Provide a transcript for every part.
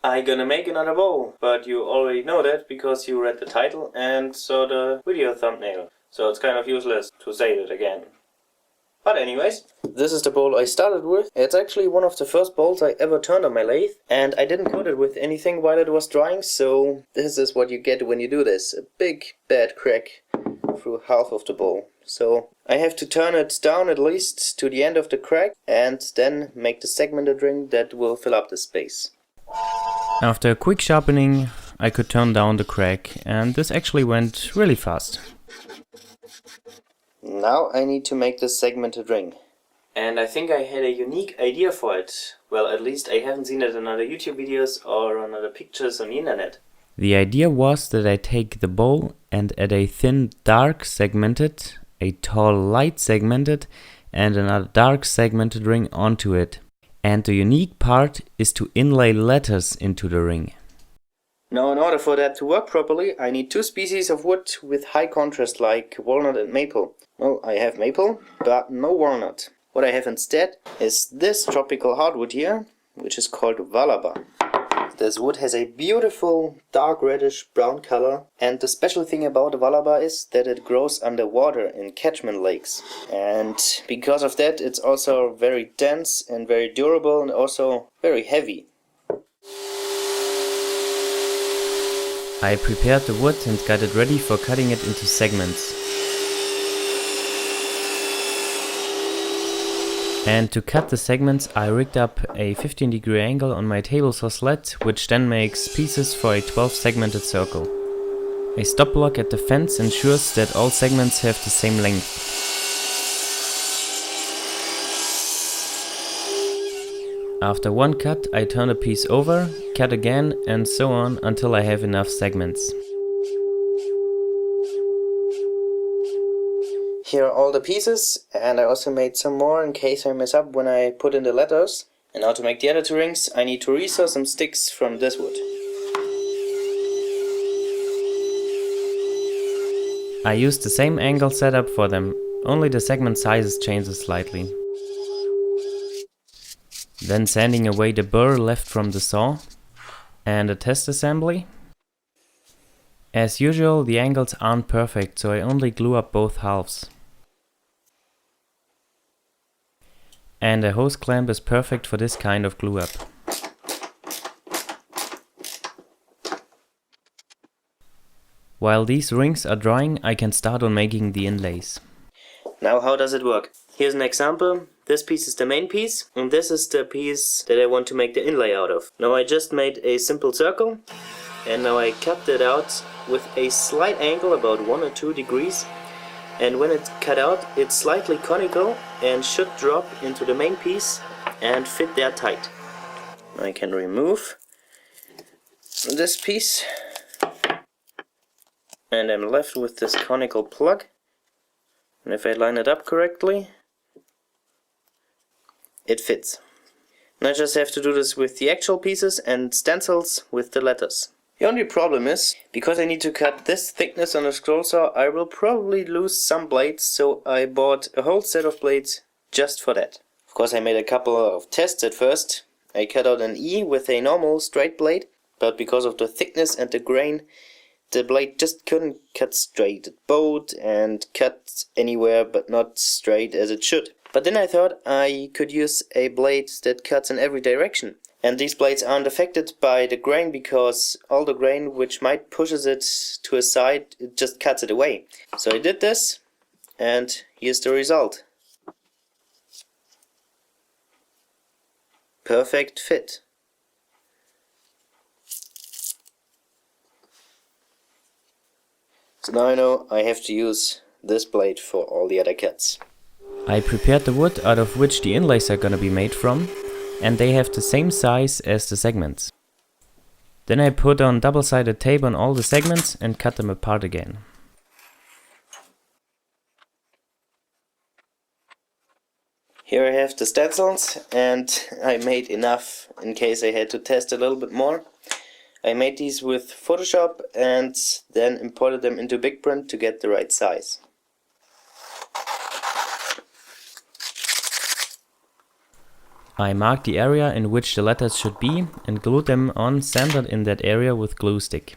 I'm gonna make another bowl, but you already know that because you read the title and saw the video thumbnail. So it's kind of useless to say it again. But anyways, this is the bowl I started with. It's actually one of the first bowls I ever turned on my lathe, and I didn't coat it with anything while it was drying, so this is what you get when you do this. A big bad crack through half of the bowl. So I have to turn it down at least to the end of the crack and then make the segmented ring that will fill up the space. After a quick sharpening, I could turn down the crack, and this actually went really fast. Now I need to make this segmented ring. And I think I had a unique idea for it. Well, at least I haven't seen it in other YouTube videos or on other pictures on the internet. The idea was that I take the bowl and add a thin dark segmented, a tall light segmented, and another dark segmented ring onto it. And the unique part is to inlay letters into the ring. Now in order for that to work properly, I need two species of wood with high contrast like walnut and maple. Well, I have maple, but no walnut. What I have instead is this tropical hardwood here, which is called Valaba. This wood has a beautiful dark reddish brown color, and the special thing about the Valaba is that it grows underwater in catchment lakes. And because of that, it's also very dense and very durable and also very heavy. I prepared the wood and got it ready for cutting it into segments. And to cut the segments, I rigged up a 15-degree angle on my table saw sled, which then makes pieces for a 12-segmented circle. A stop block at the fence ensures that all segments have the same length. After one cut, I turn a piece over, cut again, and so on until I have enough segments. Here are all the pieces, and I also made some more in case I mess up when I put in the letters. And now to make the other two rings, I need to resaw some sticks from this wood. I used the same angle setup for them, only the segment sizes changes slightly. Then sanding away the burr left from the saw, and a test assembly. As usual, the angles aren't perfect, so I only glue up both halves. And a hose clamp is perfect for this kind of glue up. While these rings are drying, I can start on making the inlays. Now how does it work? Here's an example. This piece is the main piece, and this is the piece that I want to make the inlay out of. Now I just made a simple circle, and now I cut it out with a slight angle, about 1 or 2 degrees. And when it's cut out, it's slightly conical and should drop into the main piece and fit there tight. I can remove this piece, and I'm left with this conical plug. And if I line it up correctly, it fits. And I just have to do this with the actual pieces and stencils with the letters. The only problem is, because I need to cut this thickness on a scroll saw, I will probably lose some blades, so I bought a whole set of blades just for that. Of course, I made a couple of tests at first. I cut out an E with a normal straight blade, but because of the thickness and the grain, the blade just couldn't cut straight. It bowed and cut anywhere but not straight as it should. But then I thought I could use a blade that cuts in every direction. And these blades aren't affected by the grain because all the grain which might pushes it to a side, it just cuts it away. So I did this, and here's the result. Perfect fit. So now I know I have to use this blade for all the other cuts. I prepared the wood out of which the inlays are gonna be made from, and they have the same size as the segments. Then I put on double-sided tape on all the segments and cut them apart again. Here I have the stencils, and I made enough in case I had to test a little bit more. I made these with Photoshop and then imported them into Big Print to get the right size. I marked the area in which the letters should be and glued them on centered in that area with glue stick.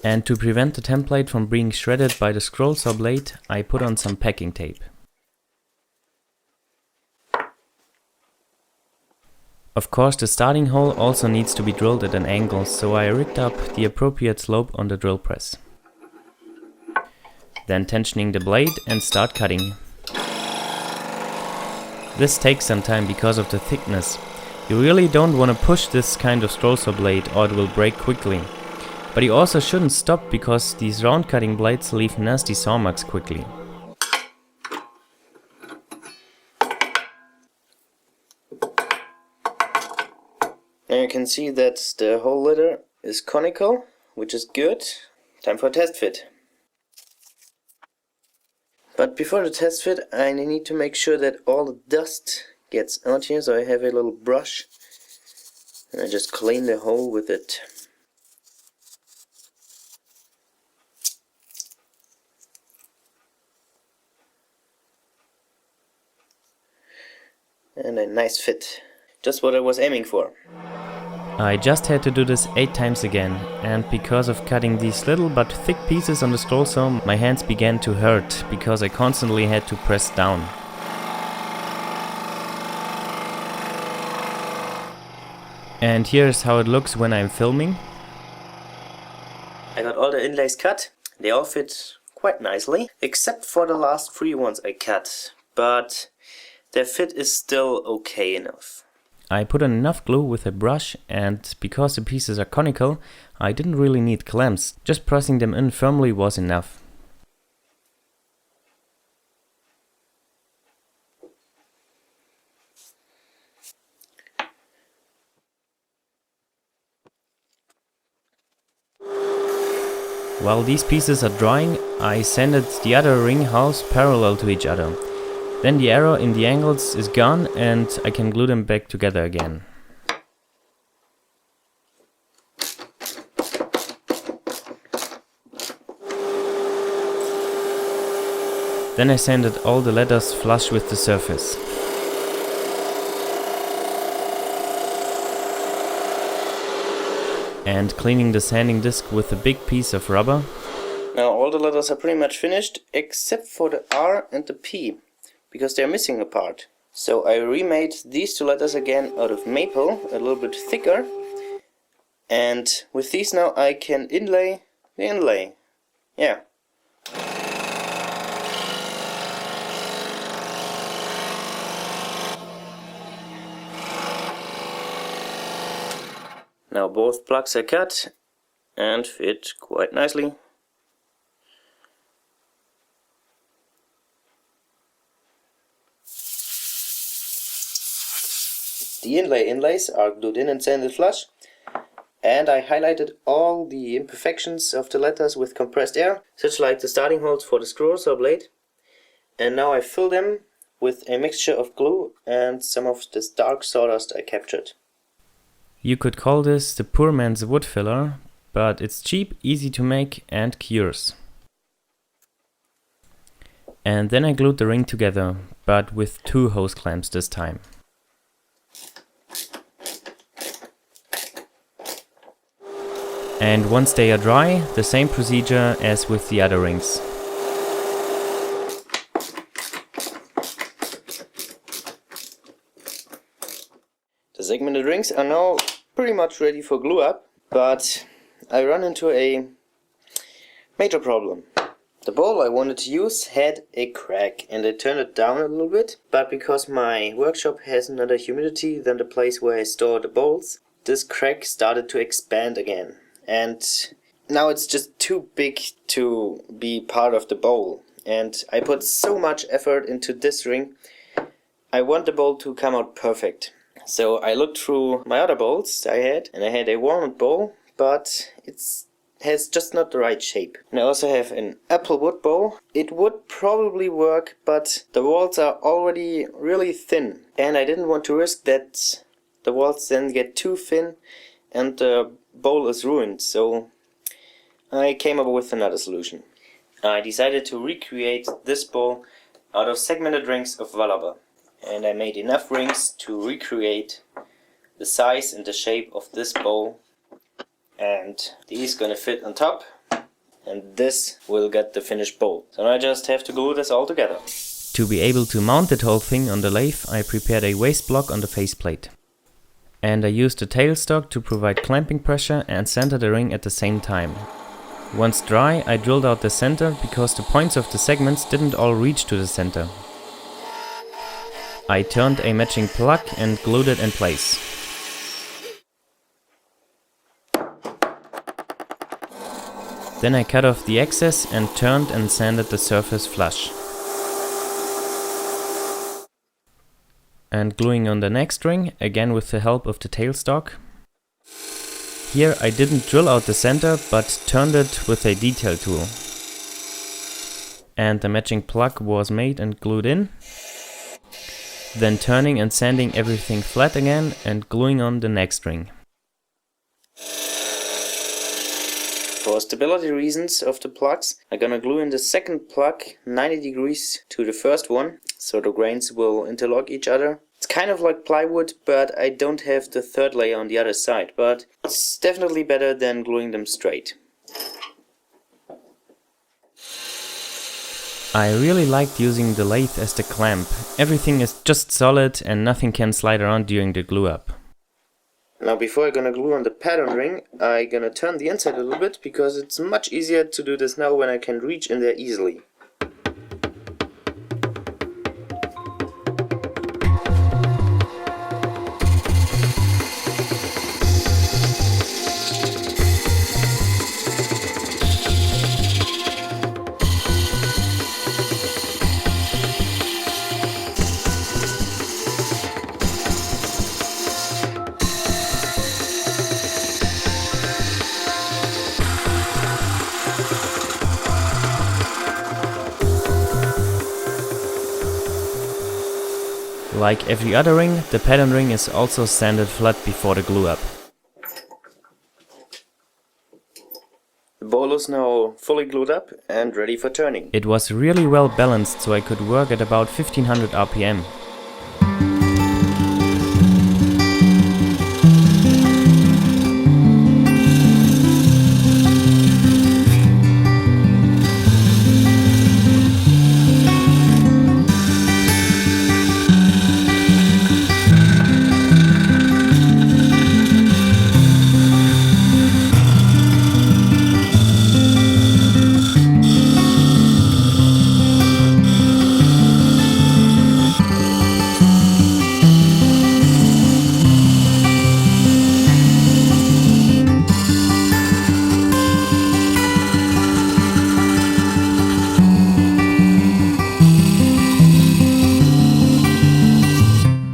And to prevent the template from being shredded by the scroll saw blade, I put on some packing tape. Of course, the starting hole also needs to be drilled at an angle, so I rigged up the appropriate slope on the drill press. Then tensioning the blade and start cutting. This takes some time because of the thickness. You really don't want to push this kind of scroll saw blade or it will break quickly. But you also shouldn't stop because these round cutting blades leave nasty saw marks quickly. Now you can see that the whole letter is conical, which is good. Time for a test fit. But before the test fit, I need to make sure that all the dust gets out here, so I have a little brush and I just clean the hole with it. And a nice fit. Just what I was aiming for. I just had to do this 8 times again, and because of cutting these little but thick pieces on the scroll saw, my hands began to hurt because I constantly had to press down. And here's how it looks when I'm filming. I got all the inlays cut. They all fit quite nicely, except for the last 3 ones I cut, but their fit is still okay enough. I put on enough glue with a brush, and because the pieces are conical, I didn't really need clamps. Just pressing them in firmly was enough. While these pieces are drying, I sanded the other ring hulls parallel to each other. Then the error in the angles is gone and I can glue them back together again. Then I sanded all the letters flush with the surface. And cleaning the sanding disc with a big piece of rubber. Now all the letters are pretty much finished except for the R and the P, because they're missing a part. So I remade these 2 letters again out of maple, a little bit thicker, and with these now I can inlay the inlay. Yeah. Now both plugs are cut and fit quite nicely. The inlays are glued in and sanded flush, and I highlighted all the imperfections of the letters with compressed air, such like the starting holes for the scroll saw blade, and now I fill them with a mixture of glue and some of this dark sawdust I captured. You could call this the poor man's wood filler, but it's cheap, easy to make and cures. And then I glued the ring together, but with 2 hose clamps this time. And once they are dry, the same procedure as with the other rings. The segmented rings are now pretty much ready for glue up, but I run into a major problem. The bowl I wanted to use had a crack and I turned it down a little bit, but because my workshop has another humidity than the place where I store the bowls, this crack started to expand again. And now it's just too big to be part of the bowl, and I put so much effort into this ring. I want the bowl to come out perfect. So I looked through my other bowls I had, and I had a walnut bowl, but it has just not the right shape. And I also have an apple wood bowl. It would probably work, but the walls are already really thin, and I didn't want to risk that the walls then get too thin and the bowl is ruined, so I came up with another solution. I decided to recreate this bowl out of segmented rings of Wallaba. And I made enough rings to recreate the size and the shape of this bowl. And these gonna fit on top. And this will get the finished bowl. So now I just have to glue this all together. To be able to mount that whole thing on the lathe, I prepared a waste block on the faceplate. And I used a tailstock to provide clamping pressure and center the ring at the same time. Once dry, I drilled out the center because the points of the segments didn't all reach to the center. I turned a matching plug and glued it in place. Then I cut off the excess and turned and sanded the surface flush. And gluing on the next ring, again with the help of the tailstock. Here I didn't drill out the center, but turned it with a detail tool. And the matching plug was made and glued in. Then turning and sanding everything flat again and gluing on the next ring. For stability reasons of the plugs, I'm gonna glue in the second plug 90 degrees to the first one, so the grains will interlock each other. It's kind of like plywood, but I don't have the third layer on the other side, but it's definitely better than gluing them straight. I really liked using the lathe as the clamp. Everything is just solid and nothing can slide around during the glue up. Now before I'm gonna glue on the pattern ring, I'm gonna turn the inside a little bit because it's much easier to do this now when I can reach in there easily. Like every other ring, the pattern ring is also sanded flat before the glue up. The bowl is now fully glued up and ready for turning. It was really well balanced, so I could work at about 1500 RPM.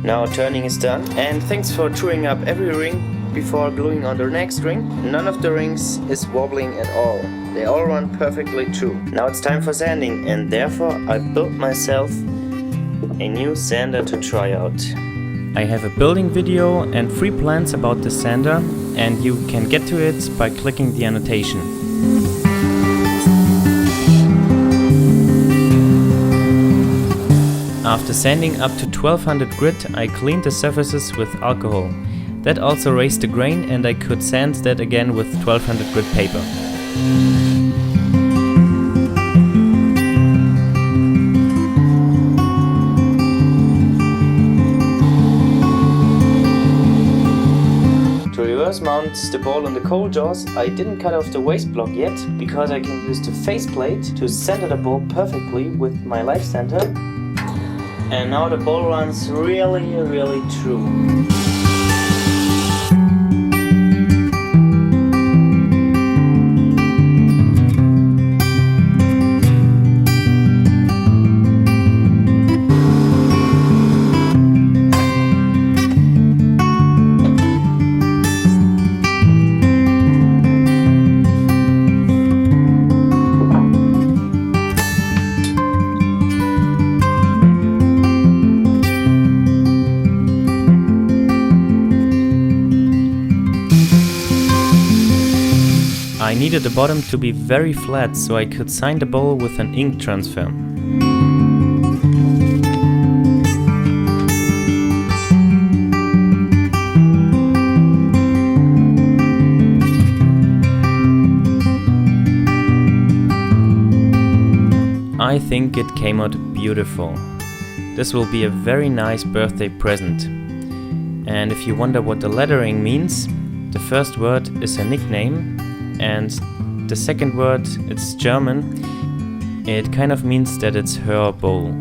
Now turning is done, and thanks for truing up every ring before gluing on the next ring. None of the rings is wobbling at all. They all run perfectly true. Now it's time for sanding, and therefore I built myself a new sander to try out. I have a building video and free plans about the sander, and you can get to it by clicking the annotation. After sanding up to 1200 grit, I cleaned the surfaces with alcohol. That also raised the grain, and I could sand that again with 1200 grit paper. To reverse mount the ball on the coal jaws, I didn't cut off the waste block yet, because I can use the faceplate to center the ball perfectly with my life center. And now the ball runs really true. needed the bottom to be very flat so I could sign the bowl with an ink transfer. I think it came out beautiful. This will be a very nice birthday present. And if you wonder what the lettering means, the first word is a nickname and the second word, it's German. It kind of means that it's her bowl.